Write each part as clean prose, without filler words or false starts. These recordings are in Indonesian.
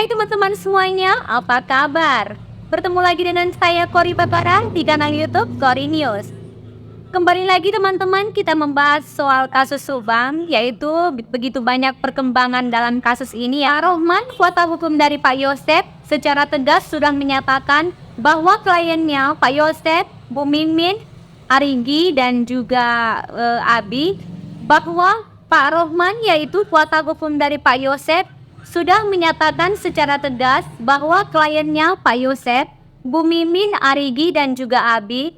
Hai teman-teman semuanya, apa kabar? Bertemu lagi dengan saya Kori Babara di kanal YouTube Kori News. Kembali lagi teman-teman, kita membahas soal kasus Subang, yaitu begitu banyak perkembangan dalam kasus ini ya. Rohman, kuasa hukum dari Pak Yosep, secara tegas sudah menyatakan bahwa kliennya Pak Yosep, Bu Mimin, Arigi dan juga Abi, bahwa Pak Rohman yaitu kuasa hukum dari Pak Yosep sudah menyatakan secara tegas bahwa kliennya Pak Yosep, Bu Mimin, Arigi dan juga Abi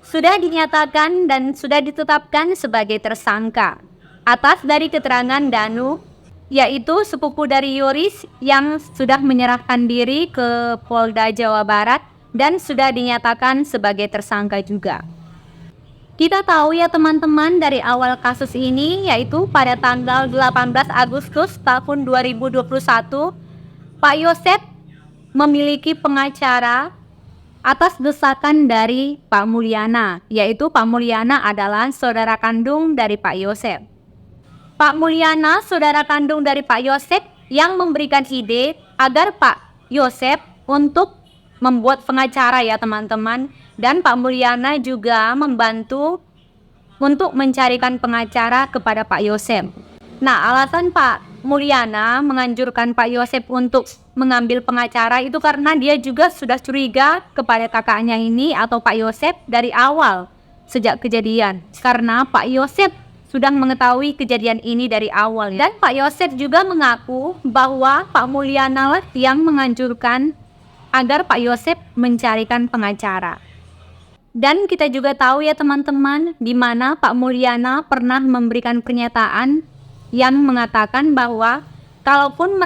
sudah dinyatakan dan sudah ditetapkan sebagai tersangka atas dari keterangan Danu, yaitu sepupu dari Yoris yang sudah menyerahkan diri ke Polda Jawa Barat dan sudah dinyatakan sebagai tersangka juga. Kita tahu ya teman-teman, dari awal kasus ini yaitu pada tanggal 18 Agustus tahun 2021, Pak Yosep memiliki pengacara atas desakan dari Pak Mulyana, yaitu Pak Mulyana adalah saudara kandung dari Pak Yosep. Pak Mulyana, saudara kandung dari Pak Yosep, yang memberikan ide agar Pak Yosep untuk membuat pengacara ya teman-teman, dan Pak Mulyana juga membantu untuk mencarikan pengacara kepada Pak Yosep. Nah, alasan Pak Mulyana menganjurkan Pak Yosep untuk mengambil pengacara itu karena dia juga sudah curiga kepada kakaknya ini atau Pak Yosep dari awal sejak kejadian, karena Pak Yosep sudah mengetahui kejadian ini dari awal. Dan Pak Yosep juga mengaku bahwa Pak Mulyana lah yang menganjurkan agar Pak Yosep mencarikan pengacara. Dan kita juga tahu ya teman-teman, di mana Pak Mulyana pernah memberikan pernyataan yang mengatakan bahwa kalaupun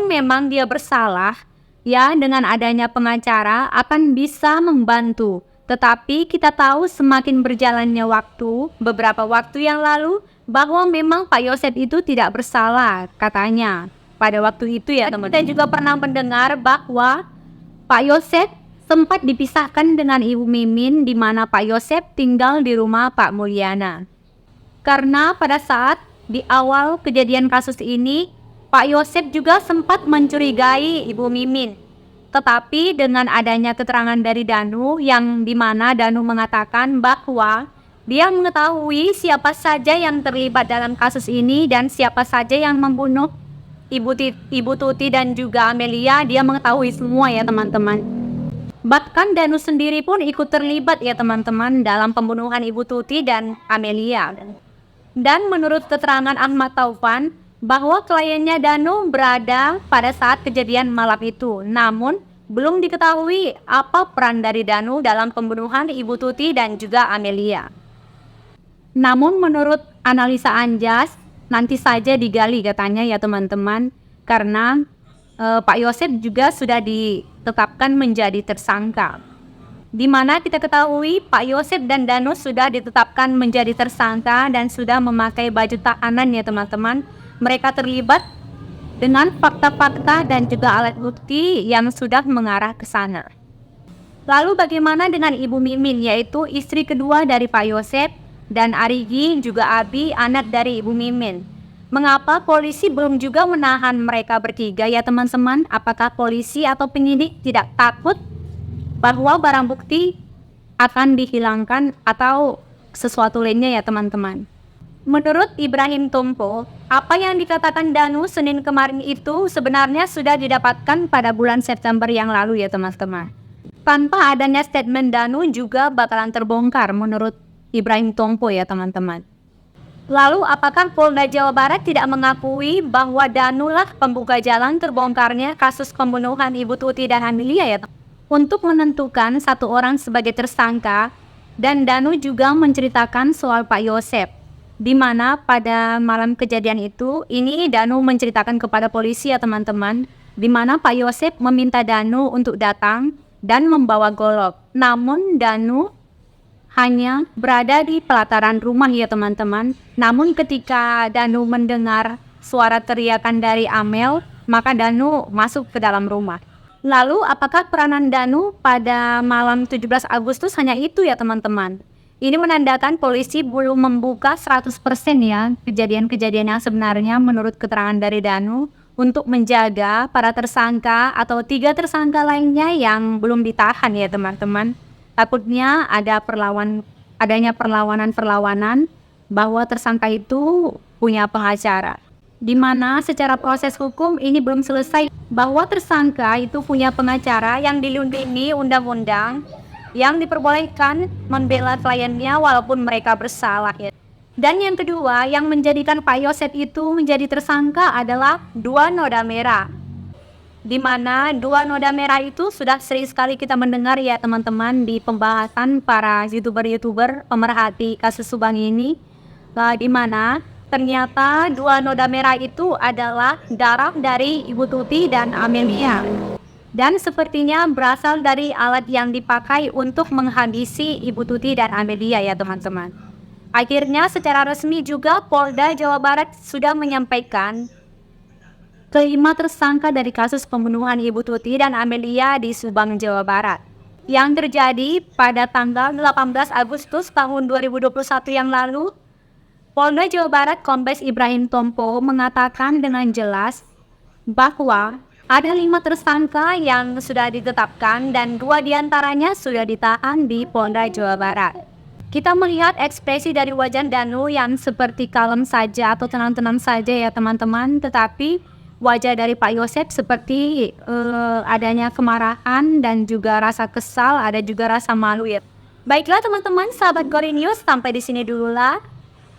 memang dia bersalah, ya dengan adanya pengacara akan bisa membantu. Tetapi kita tahu semakin berjalannya waktu, beberapa waktu yang lalu, bahwa memang Pak Yosep itu tidak bersalah katanya. Pada waktu itu ya teman-teman. Kita juga pernah mendengar bahwa Pak Yosep sempat dipisahkan dengan Ibu Mimin, di mana Pak Yosep tinggal di rumah Pak Mulyana. Karena pada saat di awal kejadian kasus ini, Pak Yosep juga sempat mencurigai Ibu Mimin. Tetapi dengan adanya keterangan dari Danu, yang di mana Danu mengatakan bahwa dia mengetahui siapa saja yang terlibat dalam kasus ini dan siapa saja yang membunuh Ibu Tuti dan juga Amelia, dia mengetahui semua ya teman-teman. Bahkan Danu sendiri pun ikut terlibat ya teman-teman dalam pembunuhan Ibu Tuti dan Amelia. Dan menurut keterangan Ahmad Taufan, bahwa kliennya Danu berada pada saat kejadian malam itu. Namun belum diketahui apa peran dari Danu dalam pembunuhan Ibu Tuti dan juga Amelia. Namun menurut analisa Anjas, nanti saja digali katanya ya teman-teman, karena Pak Yosep juga sudah ditetapkan menjadi tersangka. Di mana kita ketahui Pak Yosep dan Danu sudah ditetapkan menjadi tersangka dan sudah memakai baju tahanan ya teman-teman. Mereka terlibat dengan fakta-fakta dan juga alat bukti yang sudah mengarah ke sana. Lalu bagaimana dengan Ibu Mimin, yaitu istri kedua dari Pak Yosep, dan Arigi juga Abi, anak dari Ibu Mimin? Mengapa polisi belum juga menahan mereka bertiga ya teman-teman? Apakah polisi atau penyidik tidak takut bahwa barang bukti akan dihilangkan atau sesuatu lainnya ya teman-teman? Menurut Ibrahim Tompo, apa yang dikatakan Danu Senin kemarin itu sebenarnya sudah didapatkan pada bulan September yang lalu ya teman-teman. Tanpa adanya statement Danu juga bakalan terbongkar menurut Ibrahim Tompo ya teman-teman. Lalu apakah Polda Jawa Barat tidak mengakui bahwa Danu lah pembuka jalan terbongkarnya kasus pembunuhan Ibu Tuti dan Amelia ya? Untuk menentukan satu orang sebagai tersangka, dan Danu juga menceritakan soal Pak Yosep, di mana pada malam kejadian itu, ini Danu menceritakan kepada polisi ya teman-teman, di mana Pak Yosep meminta Danu untuk datang dan membawa golok. Namun Danu hanya berada di pelataran rumah ya teman-teman. Namun ketika Danu mendengar suara teriakan dari Amel, maka Danu masuk ke dalam rumah. Lalu apakah peranan Danu pada malam 17 Agustus hanya itu ya teman-teman? Ini menandakan polisi belum membuka 100% ya kejadian-kejadian yang sebenarnya menurut keterangan dari Danu untuk menjaga para tersangka atau 3 tersangka lainnya yang belum ditahan ya teman-teman. Takutnya adanya perlawanan bahwa tersangka itu punya pengacara. Di mana secara proses hukum ini belum selesai, bahwa tersangka itu punya pengacara yang dilindungi undang-undang, yang diperbolehkan membela kliennya walaupun mereka bersalah ya. Dan yang kedua yang menjadikan Pak Yosep itu menjadi tersangka adalah 2 noda merah. Di mana 2 noda merah itu sudah sering sekali kita mendengar ya teman-teman di pembahasan para youtuber pemerhati kasus Subang ini. Di mana ternyata 2 noda merah itu adalah darah dari Ibu Tuti dan Amelia. Dan sepertinya berasal dari alat yang dipakai untuk menghabisi Ibu Tuti dan Amelia ya teman-teman. Akhirnya secara resmi juga Polda Jawa Barat sudah menyampaikan kelima tersangka dari kasus pembunuhan Ibu Tuti dan Amelia di Subang, Jawa Barat, yang terjadi pada tanggal 18 Agustus tahun 2021 yang lalu. Polda Jawa Barat Kombes Ibrahim Tompo mengatakan dengan jelas bahwa ada 5 tersangka yang sudah ditetapkan dan 2 diantaranya sudah ditahan di Polda Jawa Barat. Kita melihat ekspresi dari wajah Danu yang seperti kalem saja atau tenang-tenang saja ya teman-teman, tetapi wajah dari Pak Yosep seperti adanya kemarahan dan juga rasa kesal, ada juga rasa malu ya. Baiklah teman-teman, sahabat Gori News, sampai di sini dululah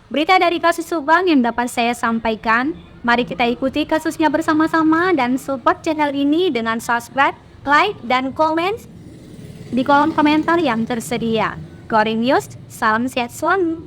berita dari kasus Subang yang dapat saya sampaikan. Mari kita ikuti kasusnya bersama-sama dan support channel ini dengan subscribe, like, dan komen di kolom komentar yang tersedia. Gori News, salam sehat selalu.